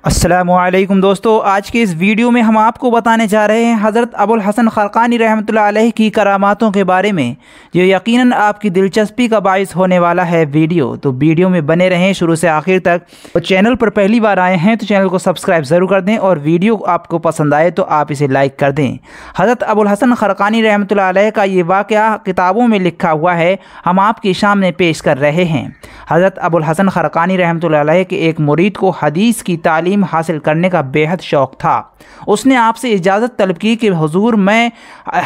अस्सलामुअलैकुम दोस्तों, आज के इस वीडियो में हम आपको बताने जा रहे हैं हज़रत अबुल हसन खरकानी रहमतुल्लाह अलैह की करामातों के बारे में, जो यकीनन आपकी दिलचस्पी का बाइस होने वाला है वीडियो। तो वीडियो में बने रहें शुरू से आखिर तक। और चैनल पर पहली बार आए हैं तो चैनल को सब्सक्राइब ज़रूर कर दें, और वीडियो आपको पसंद आए तो आप इसे लाइक कर दें। हज़रत अबुल हसन खरकानी रहमतुल्लाह अलैह का ये वाक़या किताबों में लिखा हुआ है, हम आपके सामने पेश कर रहे हैं। हज़रत अबुल हसन खरकानी रहमतुल्लाह अलैह के एक मुरीद को हदीस की तालीम हासिल करने का बेहद शौक़ था। उसने आपसे इजाज़त तलब की कि हुजूर, मैं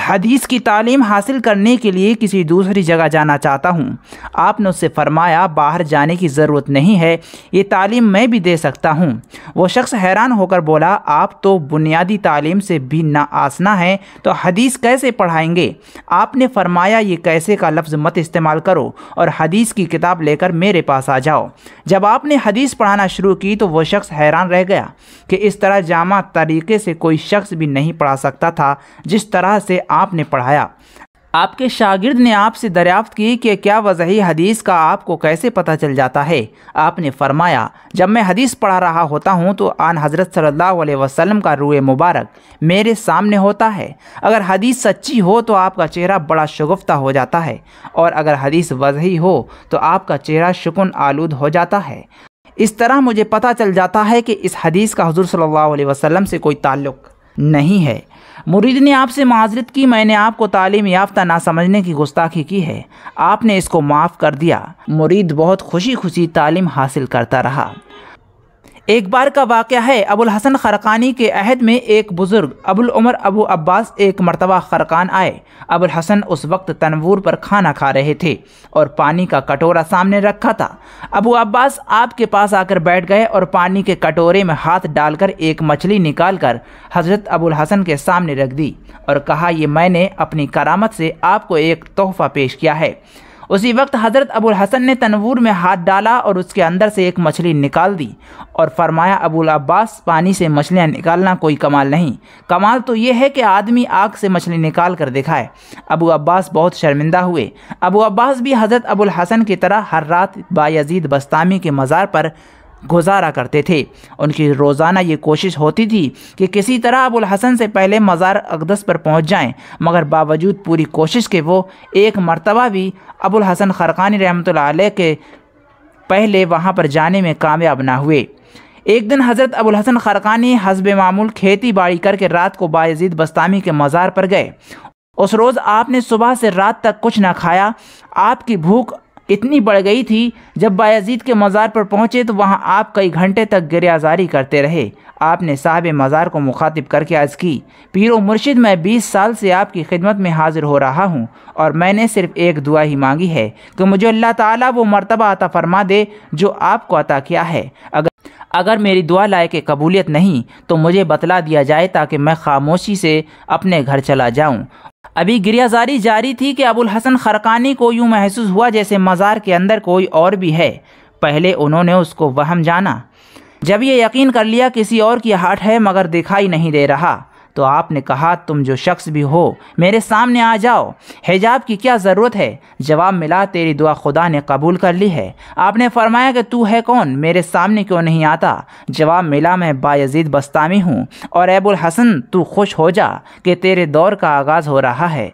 हदीस की तालीम हासिल करने के लिए किसी दूसरी जगह जाना चाहता हूँ। आपने उससे फरमाया, बाहर जाने की ज़रूरत नहीं है, ये तालीम मैं भी दे सकता हूँ। वो शख्स हैरान होकर बोला, आप तो बुनियादी तालीम से भी ना आसना हैं, तो हदीस कैसे पढ़ाएंगे? आपने फरमाया, ये कैसे का लफ्ज़ मत इस्तेमाल करो और हदीस की किताब लेकर मेरे पास आ जाओ। जब आपने हदीस पढ़ाना शुरू की तो वह शख्स हैरान रह गया कि इस तरह जामा तरीके से कोई शख्स भी नहीं पढ़ा सकता था जिस तरह से आपने पढ़ाया। आपके शागिर्द ने आपसे दरियाफ्त की कि क्या वज़ही हदीस का आपको कैसे पता चल जाता है? आपने फरमाया, जब मैं हदीस पढ़ा रहा होता हूँ तो आन हज़रत सल्लल्लाहु अलैहि वसल्लम का रूए मुबारक मेरे सामने होता है। अगर हदीस सच्ची हो तो आपका चेहरा बड़ा शगुफ्ता हो जाता है, और अगर हदीस वज़ही हो तो आपका चेहरा शुकुन आलूद हो जाता है। इस तरह मुझे पता चल जाता है कि इस हदीस का हुज़ूर सल्लल्लाहु अलैहि वसल्लम से कोई ताल्लुक़ नहीं है। मुरीद ने आपसे माज़रत की, मैंने आपको तालीम याफ्ता ना समझने की गुस्ताखी की है, आपने इसको माफ़ कर दिया। मुरीद बहुत खुशी खुशी तालीम हासिल करता रहा। एक बार का वाक़या है, अबुल हसन खरकानी के अहद में एक बुज़ुर्ग अबुल उमर अबू अब्बास एक मरतबा खरकान आए। अबुल हसन उस वक्त तनवूर पर खाना खा रहे थे और पानी का कटोरा सामने रखा था। अबू अब्बास आपके पास आकर बैठ गए और पानी के कटोरे में हाथ डालकर एक मछली निकालकर हज़रत अबुल हसन के सामने रख दी और कहा, ये मैंने अपनी करामत से आपको एक तोहफ़ा पेश किया है। उसी वक्त हज़रत अबुल हसन ने तनवूर में हाथ डाला और उसके अंदर से एक मछली निकाल दी और फरमाया, अबुल अब्बास, पानी से मछलियाँ निकालना कोई कमाल नहीं, कमाल तो ये है कि आदमी आग से मछली निकाल कर दिखाए। अबू अब्बास बहुत शर्मिंदा हुए। अबू अब्बास भी हज़रत अबुल हसन की तरह हर रात बायजीद बस्तामी के मज़ार पर गुजारा करते थे। उनकी रोज़ाना ये कोशिश होती थी कि किसी तरह अबुल हसन से पहले मज़ार अक़दस पर पहुंच जाएं, मगर बावजूद पूरी कोशिश के वो एक मर्तबा भी अबुल हसन खरकानी रहमतुल्लाह अलैह के पहले वहां पर जाने में कामयाब ना हुए। एक दिन हज़रत अबुल हसन खरकानी हस्बे मामूल खेती बाड़ी करके रात को बायजीद बस्तामी के मज़ार पर गए। उस रोज़ आपने सुबह से रात तक कुछ ना खाया। आपकी भूख इतनी बढ़ गई थी, जब बायजीद के मज़ार पर पहुँचे तो वहाँ आप कई घंटे तक गिरयाजारी करते रहे। आपने साहिब मज़ार को मुखातिब करके अर्ज़ की, पीरो मुर्शिद, मैं 20 साल से आपकी खिदमत में हाजिर हो रहा हूँ और मैंने सिर्फ एक दुआ ही मांगी है कि मुझे अल्लाह ताला वो मर्तबा अता फरमा दे जो आपको अता किया है। अगर मेरी दुआ लायक कबूलियत नहीं तो मुझे बतला दिया जाए ताकि मैं खामोशी से अपने घर चला जाऊँ। अभी गिरयाजारी जारी थी कि अबुल हसन खरकानी को यूँ महसूस हुआ जैसे मज़ार के अंदर कोई और भी है। पहले उन्होंने उसको वहम जाना, जब ये यकीन कर लिया किसी और की आहट है मगर दिखाई नहीं दे रहा, तो आपने कहा, तुम जो शख्स भी हो मेरे सामने आ जाओ, हिजाब की क्या ज़रूरत है? जवाब मिला, तेरी दुआ खुदा ने कबूल कर ली है। आपने फरमाया कि तू है कौन, मेरे सामने क्यों नहीं आता? जवाब मिला, मैं बायजीद बस्तामी हूँ, और अबुल हसन तू खुश हो जा कि तेरे दौर का आगाज़ हो रहा है।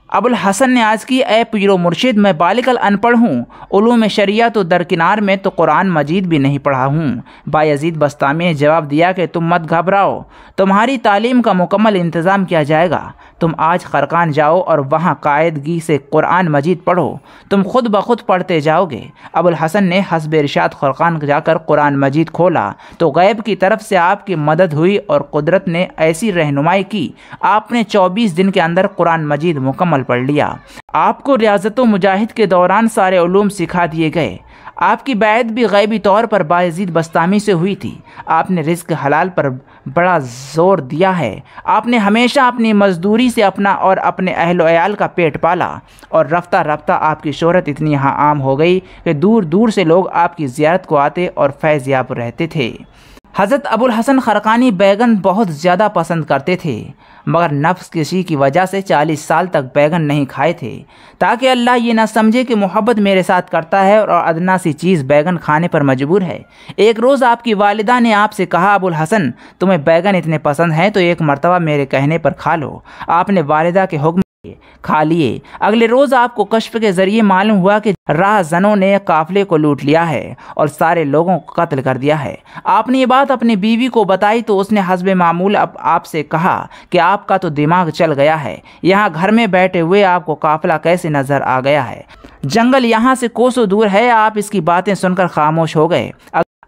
अबुल हसन ने आज की, ए पीरो मुर्शिद, मैं बालिकल अनपढ़ हूँ, उलूम शरिया तो दरकिनार में तो कुरान मजीद भी नहीं पढ़ा हूँ। बायजीद बस्तामी ने जवाब दिया कि तुम मत घबराओ, तुम्हारी तालीम का मुकम्मल इंतज़ाम किया जाएगा। तुम आज खरकान जाओ और वहाँ कायदगी से कुरान मजीद पढ़ो, तुम खुद ब खुद पढ़ते जाओगे। अबुल हसन ने हस्ब इरशाद खरकान जाकर कुरान मजीद खोला तो गैब की तरफ से आपकी मदद हुई और कुदरत ने ऐसी रहनुमाई की, आपने 24 दिन के अंदर कुरान मजीद मुकम्मल पढ़ लिया। आपको रियाज़त मुजाहिद के दौरान सारे उलूम सिखा दिए गए। आपकी बैत भी गैबी तौर पर बायजीद बस्तामी से हुई थी। आपने रिज़्क हलाल पर बड़ा ज़ोर दिया है। आपने हमेशा अपनी मजदूरी से अपना और अपने अहल अयाल का पेट पाला, और रफ्ता रफ्ता आपकी शोहरत इतनी यहाँ आम हो गई कि दूर दूर से लोग आपकी ज़ियारत को आते और फैज़ याब रहते थे। हज़रत अबुल हसन खरकानी बैगन बहुत ज़्यादा पसंद करते थे, मगर नफ्स किसी की वजह से 40 साल तक बैगन नहीं खाए थे, ताकि अल्लाह ये ना समझे कि मोहब्बत मेरे साथ करता है और अदना सी चीज़ बैगन खाने पर मजबूर है। एक रोज़ आपकी वालिदा ने आपसे कहा, अबुल हसन तुम्हें बैगन इतने पसंद हैं तो एक मरतबा मेरे कहने पर खा लो। आपने वालिदा के हुक्म खा लिए। अगले रोज़ आपको कश्फ के ज़रिए मालूम हुआ कि राहज़नों ने काफ़िले को लूट लिया है और सारे लोगों को कत्ल कर दिया है। आपने ये बात अपनी बीवी को बताई तो उसने हस्बे मामूल अब आपसे कहा कि आपका तो दिमाग चल गया है, यहाँ घर में बैठे हुए आपको काफ़िला कैसे नज़र आ गया है? जंगल यहाँ से कोसों दूर है। आप इसकी बातें सुनकर खामोश हो गए।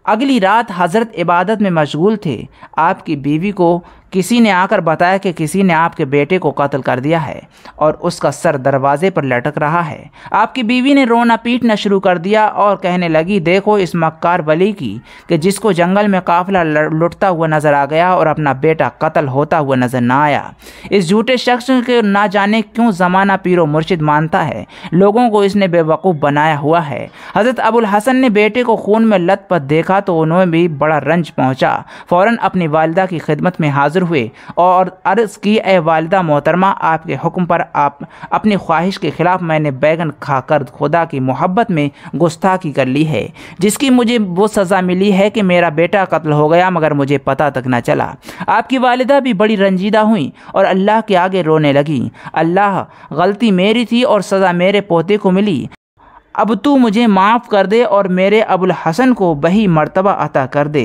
अगली रात हज़रत इबादत में मशगूल थे। आपकी बीवी को किसी ने आकर बताया कि किसी ने आपके बेटे को कत्ल कर दिया है और उसका सर दरवाजे पर लटक रहा है। आपकी बीवी ने रोना पीटना शुरू कर दिया और कहने लगी, देखो इस मक्कार वली की कि जिसको जंगल में काफिला लुटता हुआ नजर आ गया और अपना बेटा कत्ल होता हुआ नजर ना आया। इस झूठे शख्स के ना जाने क्यों ज़माना पीरो मुर्शिद मानता है, लोगों को इसने बेवकूफ़ बनाया हुआ है। हज़रत अबुल हसन ने बेटे को खून में लथपथ देखा तो उन्हें भी बड़ा रंज पहुँचा। फ़ौरन अपनी वालिदा की खिदमत में हाजिर हुए और अर्ज़ की, ए वालिदा मोहतरमा, आपके हुक्म पर आप अपनी ख्वाहिश के खिलाफ मैंने बैगन खाकर खुदा की मोहब्बत में गुस्ताखी कर ली है, जिसकी मुझे वो सज़ा मिली है कि मेरा बेटा कत्ल हो गया मगर मुझे पता तक न चला। आपकी वालिदा भी बड़ी रंजीदा हुई और अल्लाह के आगे रोने लगी। अल्लाह, गलती मेरी थी और सज़ा मेरे पोते को मिली। अब तू मुझे माफ़ कर दे और मेरे अबुल हसन को वही मर्तबा अता कर दे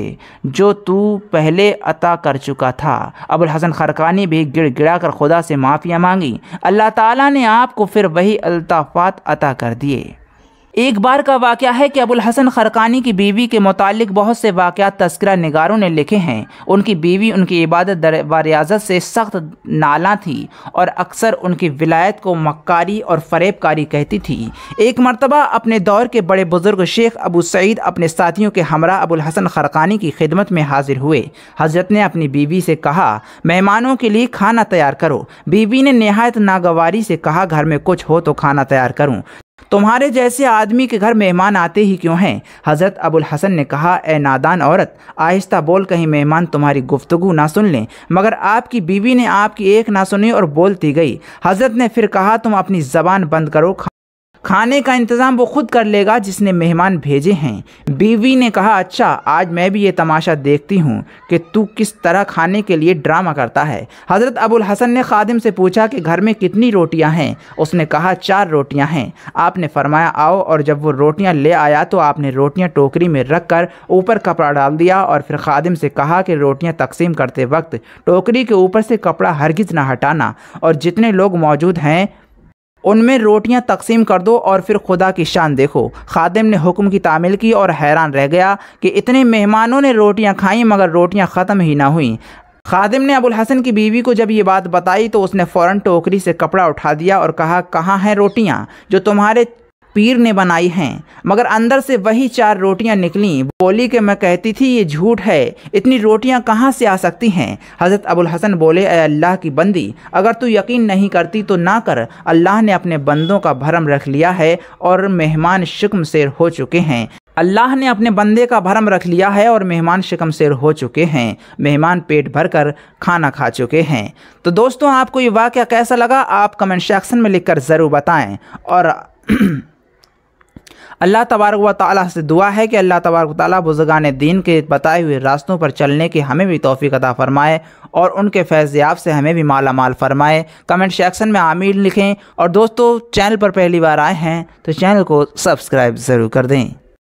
जो तू पहले अता कर चुका था। अबुल हसन खरकानी भी गिड़गिड़ा कर खुदा से माफ़िया मांगी। अल्लाह ताला ने आपको फिर वही अल्ताफ़ात अता कर दिए। एक बार का वाक़या है कि अबुल हसन खरकानी की बीवी के मुतालिक बहुत से वाक़यात तस्करा निगारों ने लिखे हैं। उनकी बीवी उनकी इबादत व रियाज़त से सख्त नाला थी और अक्सर उनकी विलायत को मक्कारी और फ़रेबकारी कहती थी। एक मरतबा अपने दौर के बड़े बुज़ुर्ग शेख अबू सईद अपने साथियों के हमरा अबुल हसन खरकानी की खिदमत में हाजिर हुए। हज़रत ने अपनी बीवी से कहा, मेहमानों के लिए खाना तैयार करो। बीवी ने नहायत नागवारी से कहा, घर में कुछ हो तो खाना तैयार करूँ, तुम्हारे जैसे आदमी के घर मेहमान आते ही क्यों हैं? हज़रत अबुल हसन ने कहा, ए नादान औरत, आहिस्ता बोल, कहीं मेहमान तुम्हारी गुफ्तगू ना सुन लें। मगर आपकी बीवी ने आपकी एक ना सुनी और बोलती गई। हज़रत ने फिर कहा, तुम अपनी ज़बान बंद करो, खाने का इंतज़ाम वो खुद कर लेगा जिसने मेहमान भेजे हैं। बीवी ने कहा, अच्छा, आज मैं भी ये तमाशा देखती हूँ कि तू किस तरह खाने के लिए ड्रामा करता है। हज़रत अबुल हसन ने खादिम से पूछा कि घर में कितनी रोटियाँ हैं? उसने कहा, 4 रोटियाँ हैं। आपने फरमाया, आओ, और जब वो रोटियाँ ले आया तो आपने रोटियाँ टोकरी में रख कर ऊपर कपड़ा डाल दिया और फिर खादिम से कहा कि रोटियाँ तकसीम करते वक्त टोकरी के ऊपर से कपड़ा हरगिज़ ना हटाना और जितने लोग मौजूद हैं उनमें रोटियां तकसीम कर दो और फिर खुदा की शान देखो। खादिम ने हुक्म की तामील की और हैरान रह गया कि इतने मेहमानों ने रोटियां खाई मगर रोटियां ख़त्म ही ना हुई। खादिम ने अबुल हसन की बीवी को जब ये बात बताई तो उसने फ़ौरन टोकरी से कपड़ा उठा दिया और कहा, कहाँ हैं रोटियां जो तुम्हारे पीर ने बनाई हैं? मगर अंदर से वही 4 रोटियां निकलीं। बोली कि मैं कहती थी ये झूठ है, इतनी रोटियां कहाँ से आ सकती हैं? हज़रत अबुल हसन बोले, ए अल्लाह की बंदी, अगर तू यकीन नहीं करती तो ना कर। अल्लाह ने अपने बंदों का भरम रख लिया है और मेहमान शिकम शेर हो चुके हैं। अल्लाह ने अपने बंदे का भरम रख लिया है और मेहमान शिकम शेर हो चुके हैं। मेहमान पेट भर कर खाना खा चुके हैं। तो दोस्तों, आपको ये वाक़या कैसा लगा आप कमेंट सेक्शन में लिखकर ज़रूर बताएँ। और अल्लाह तबारक व तआला से दुआ है कि अल्लाह तबारक व तआला बुज़ुर्गान दीन के बताए हुए रास्तों पर चलने की हमें भी तौफ़ीक़ अता फ़रमाए और उनके फैज़-ए-याब से हमें भी माला माल फ़रमाए। कमेंट सेक्शन में आमीन लिखें। और दोस्तों, चैनल पर पहली बार आए हैं तो चैनल को सब्सक्राइब ज़रूर कर दें।